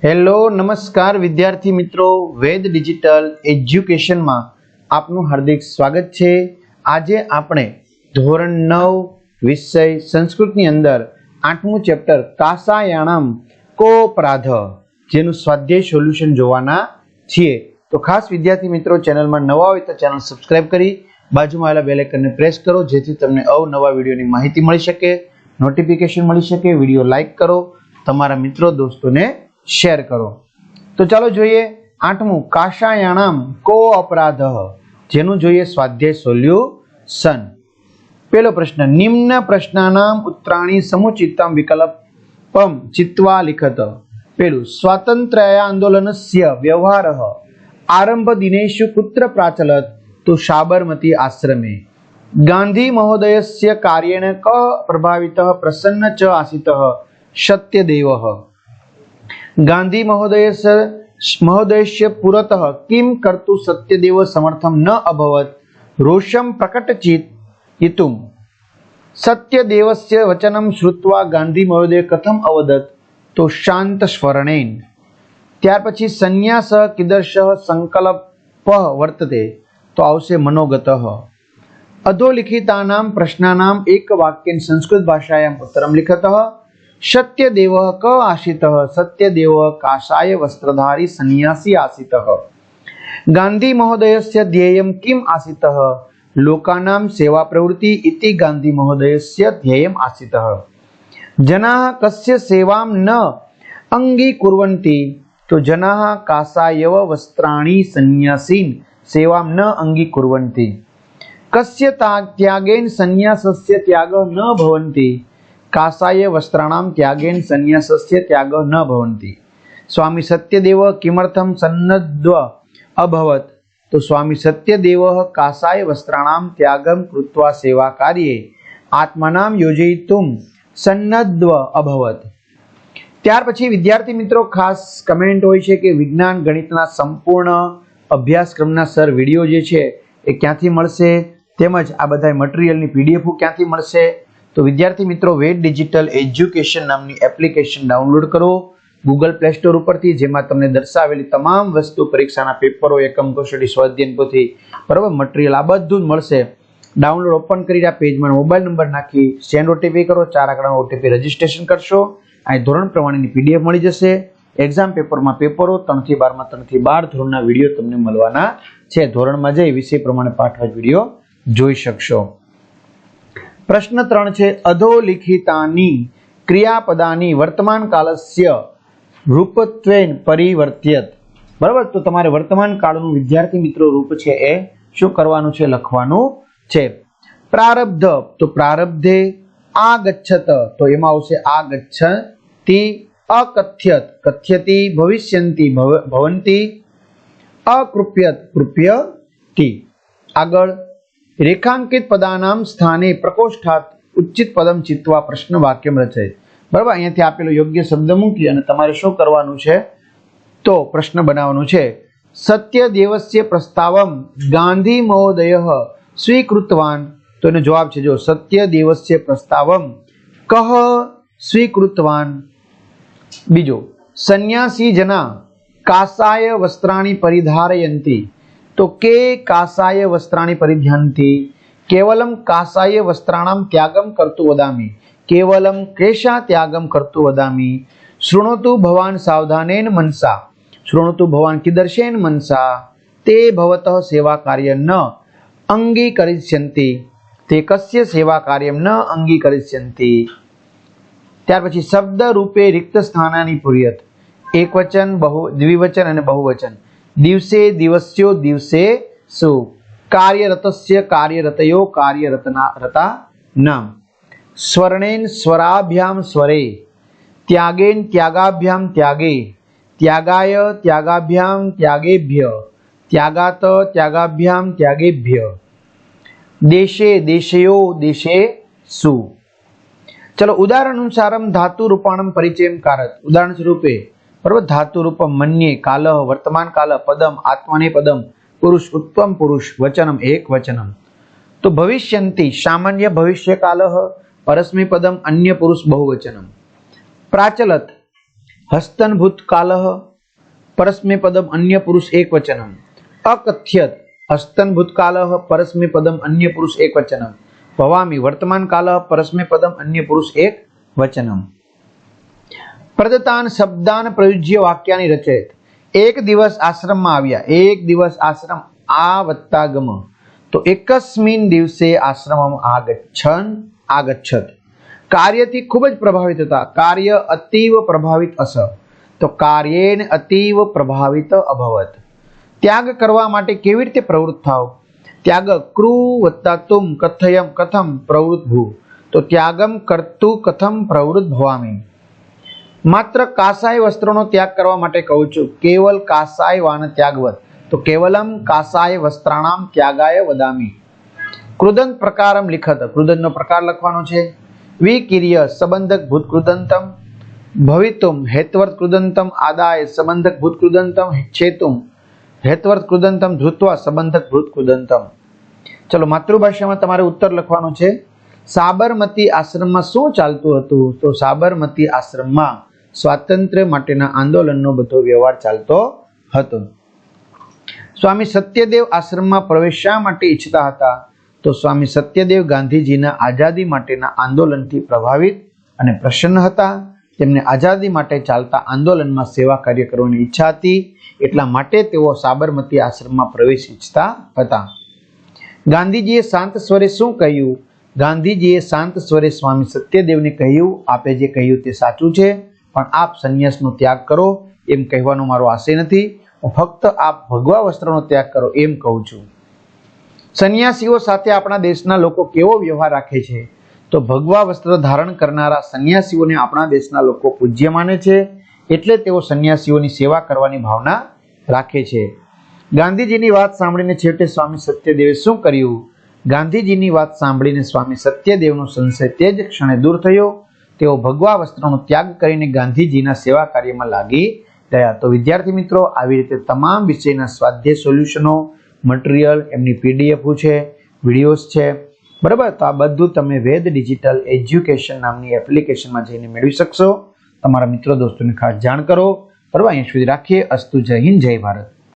Hello નમસ્કાર વિદ્યાર્થી મિત્રો, વેદ ડિજિટલ એજ્યુકેશનમાં આપનું હાર્દિક સ્વાગત છે। આજે આપણે ધોરણ 9 વિષય સંસ્કૃતની અંદર 8મું ચેપ્ટર કાસાયાણમ કોપરાધ જેનું સ્વાધ્યાય સોલ્યુશન જોવાના છીએ। તો ખાસ વિદ્યાર્થી મિત્રો ચેનલમાં નવા હોય તો ચેનલ સબસ્ક્રાઇબ કરી બાજુમાં આવેલા બેલ આઇકનને પ્રેસ કરો જેથી તમને અવનવા વિડીયોની માહિતી મળી શકે, નોટિફિકેશન મળી શકે। વિડીયો લાઈક કરો, તમારા મિત્રો દોસ્તોને शेर करो। तो चलो જોઈએ 8મું કાશાયાણમ કો અપરાધ જેનું જોઈએ સ્વાધ્યાય સોલ્યુશન। પહેલો પ્રશ્ન, નિમ્ન પ્રશ્નાનામ ઉત્તરાણી સમુચિતમ વિકલ્પમ ચિત્વા લિખત। પહેલું, સ્વાતંત્ર્ય આંદોલનસ્ય વ્યવહારઃ આરંભ દિનેષુ કુત્ર પ્રાચલત? તો સાબરમતી આશ્રમે। ગાંધી મહોદયસ્ય કાર્યેણ ક પ્રભાવિતઃ પ્રસન્ન ચ આસિતઃ? સत्यदेवः। गांधी महोदयस्य पुरतः किं कर्तुं सत्यदेव समर्थं न अभवत्? रोषं प्रकटयितुं। सत्यदेवस्य वचनं श्रुत्वा गांधी महोदय कथम अवदत्? तो शान्तस्वरेण। त्यार पछी संन्यासः कीदृशः संकल्पः वर्तते? तो आवशे मनोगतः। अधोलिखितानां प्रश्नानां एकवाक्येन संस्कृत भाषायाम् उत्तरं लिखतः। सत्यदेवः क आसीतः? सत्यदेवः काषाय वस्त्रधारी सन्यासी आसीतः। गांधी महोदयस्य ध्येयं किम् आसीतः? लोकानां सेवा प्रवृत्ति इति गांधी महोदयस्य ध्येयम् आसीतः। जनाः कस्य सेवां न अङ्गीकुर्वन्ति? तो जनाः काषायव वस्त्राणि सन्यासीन् सेवां न अङ्गीकुर्वन्ति। कस्य त्यागेन सन्यासस्य त्यागः न भवन्ति? काषाय वस्त्राणां त्यागेन सन्यासस्य त्यागः न भवन्ति। स्वामी सत्यदेव किमर्थं सन्नद्धः अभवत्? तो स्वामी सत्यदेवः काषाय वस्त्राणां त्यागं कृत्वा सेवा कार्ये आत्मानां योजयितुं सन्नद्धः अभवत्। ત્યાર પછી વિદ્યાર્થી મિત્રો ખાસ કમેન્ટ હોય છે કે વિજ્ઞાન ગણિતના સંપૂર્ણ અભ્યાસક્રમના સર વિડિયો જે છે એ ક્યાંથી મળશે, તેમજ આ બધા મટીરીયલની પીડીએફ ક્યાંથી મળશે? तो विद्यार्थी मित्रों वेद डिजिटल एज्युकेशन नामनी एप्लिकेशन डाउनलॉड करो गूगल प्ले स्टोर परथी, जेमां तमने दर्शावेली तमाम वस्तु परीक्षाना पेपरो, एकम कौशल्य, स्वाध्याय पोथी बराबर मटीरियल आ बधुं ज मळशे। डाउनलॉड ओपन करी आ पेज में मोबाइल नंबर नाखी सेंड ओटीपी करो, 4 आंकड़ानो ओटीपी रजिस्ट्रेशन करशो, आ धोरण प्रमाणेनी पीडीएफ मळी जशे। एक्जाम पेपर में पेपरो 3 થી 12 में 3 થી 12 धोरणना विडियो तमने मळवाना छे। धोरणमां जई विषय प्रमाणे पाठवाज विडियो जोई शकशो। प्रश्न 3 छे, अधोलिखितानि क्रियापदानि वर्तमान कालस्य रूपत्वेन परिवर्त्यत। बराबर, तो तमारे वर्तमान काळनुं विद्यार्थी मित्रों रूप छे ए शुं करवानुं छे? लखवानुं छे। प्रारब्ध, तो प्रारब्धे। आगच्छत, तो एमां आवशे आगच्छति। अकथ्यत, कथ्यति। भविष्यन्ति, भवन्ति। अकृप्यत, कृप्यति। आगळ रेखांकित पदानां स्थाने प्रकोष्ठात उचित पदम चित्वा प्रश्न वाक्यम रचय। बराबर, अहींयाथी आपेलो योग्य शब्द मूकी अने तमारे शुं करवानुं छे? तो प्रश्न बनाववानुं छे। सत्यदेवस्य प्रस्तावं गांधी महोदयः स्वीकृतवान्। तो एनो जवाब छे जो सत्यदेवस्य प्रस्तावं कः स्वीकृतवान्। बीजो, सन्यासी जना काषाय वस्त्राणि परिधारयन्ति। तो के काषाय वस्त्राणि परिधान्ति? केवलं काषाय वस्त्राणां त्यागं कर्तुं वदामि। केवलं केशा त्यागं कर्तुं वदामि। शृणोतु भवान् सावधानेन मनसा। शृणोतु भवान् कीदृशेन मनसा। ते भवतः सेवा कार्यं न अंगीकरिष्यन्ति। ते कस्य सेवा कार्यं न अंगीकरिष्यन्ति। त्यार पछी शब्द रूपे रिक्त स्थानानि पूरयत। एकवचन, द्विवचन अने बहुवचन। दिवसे, दिवस्यो, दिवसेषु। कार्यरतस्य, कार्यरतयो, कार्यरता नाम। स्वर्णेन, स्वराभ्याम, स्वरे। त्यागेन, त्यागाभ्याम, त्यागे। त्यागाय, त्यागाभ्याम, त्यागेभ्य। त्यागात, त्यागाभ्याम, त्यागेभ्य। देशे, देशयो, देशेषु। चलो उदाहरण अनुसारम धातु रूपाणम परिचयम कारत। उदाहरण स्वरूपे बराबर, धातु रूपम मन्ये, कालः वर्तमान काल, पदम आत्मने पदम, पुरुष उत्तम पुरुष, वचनम एक वचनम। तो भविष्यन्ति सामान्य भविष्य कालः, परस्मै पदम अन्य पुरुष बहुवचनम। प्राचलत હસ્તનભૂત કાલઃ પરસ્મૈપદમ અન્ય પુરુષ એકવચનમ અકથ્યત હસ્તનભૂત કાલઃ પરસ્મૈપદમ અન્ય પુરુષ એકવચનમ ભવામી વર્તમાન કાલઃ પરસ્મૈપદમ અન્ય પુરુષ એકવચનમ પ્રદત્તાન શબ્દાન પ્રયુજ્ય વાક્યાની રચેત એક દિવસ આશ્રમમાં આવ્યા એક દિવસ આશ્રમ આવત્તાગમ તો એકસ્મિન દિવસે આશ્રમમ આગચ્છત કાર્યથી ખૂબ જ પ્રભાવિત હતા કાર્ય અતીવ પ્રભાવિત અસ તો કાર્યેન અતીવ પ્રભાવિત અભવત ત્યાગ કરવા માટે કેવી રીતે પ્રવૃત્ત થાવ ત્યાગ ક્રુ વત્તા તુમ કથયમ કથમ પ્રવૃત્ત ભૂ તો ત્યાગમ કર્તુ કથમ પ્રવૃત્ત ભવામી માત્ર કાસાય વસ્ત્રોનો ત્યાગ કરવા માટે કહું છું કેવલ કાસાય વાન ત્યાગવત તો કેવલમ કાસાય વસ્ત્રાણામ ત્યાગાય વદામી કૃદંત પ્રકારમ લિખત કૃદંતનો પ્રકાર લખવાનો છે વિકિર્ય સંબંધક ભૂત કૃદંતમ ભવિતુમ હેત્વર્ત કૃદંતમ આદાય સંબંધક ભૂત કૃદંતમ છેતુમ હેત્વર્ત કૃદંતમ ધૃત્વા સંબંધક ભૂત કૃદંતમ ચલો માતૃભાષામાં તમારે ઉત્તર લખવાનો છે સાબરમતી આશ્રમમાં શું ચાલતું હતું તો સાબરમતી આશ્રમમાં સ્વાતંત્ર્ય માટેના આંદોલનનો બધો વ્યવહાર ચાલતો હતો સ્વામી સત્યદેવ આશ્રમમાં પ્રવેશ શા માટે ઈચ્છતા હતા તો સ્વામી સત્યદેવ ગાંધીજીના આઝાદી માટેના આંદોલનથી પ્રભાવિત અને પ્રસન્ન હતા તેમને આઝાદી માટે ચાલતા આંદોલનમાં સેવા કાર્ય કરવાની ઈચ્છા હતી એટલા માટે તેઓ સાબરમતી આશ્રમમાં પ્રવેશ ઈચ્છતા હતા ગાંધીજીએ શાંત સ્વરે શું કહ્યું ગાંધીજીએ શાંત સ્વરે સ્વામી સત્યદેવને કહ્યું આપે જે કહ્યું તે સાચું છે પણ આપ સંન્યાસનો ત્યાગ કરો એમ કહેવાનો મારો આશય નથી હું ફક્ત આપ ભગવા વસ્ત્રનો ત્યાગ કરો એમ કહું છું સંન્યાસીઓ સાથે આપણા દેશના લોકો કેવો વ્યવહાર રાખે છે તો ભગવા વસ્ત્ર ધારણ કરનારા સંન્યાસીઓને આપણા દેશના લોકો પૂજ્ય માને છે એટલે તેઓ સંન્યાસીઓની સેવા કરવાની ભાવના રાખે છે ગાંધીજીની વાત સાંભળીને છેવટે સ્વામી સત્યદેવે શું કર્યું ગાંધીજીની વાત સાંભળીને સ્વામી સત્યદેવનો સંશય તે જ ક્ષણે દૂર થયો તેઓ ભગવા વસ્ત્રનો ત્યાગ કરીને ગાંધીજીના સેવા કાર્યમાં લાગી ગયા તો વિદ્યાર્થી મિત્રો આવી રીતે તમામ વિષયના સ્વાધ્યાય સોલ્યુશનો મટીરિયલ એમની પીડીએફ છે વિડીયોઝ છે બરાબર તો આ બધું તમે વેદ ડિજિટલ એજ્યુકેશન નામની એપ્લિકેશનમાં જઈને મેળવી શકશો તમારા મિત્રો દોસ્તોને ખાસ જાણ કરો બરાબર અહીંયા સુધી રાખીએ અસ્તુ જય હિન્દ જય ભારત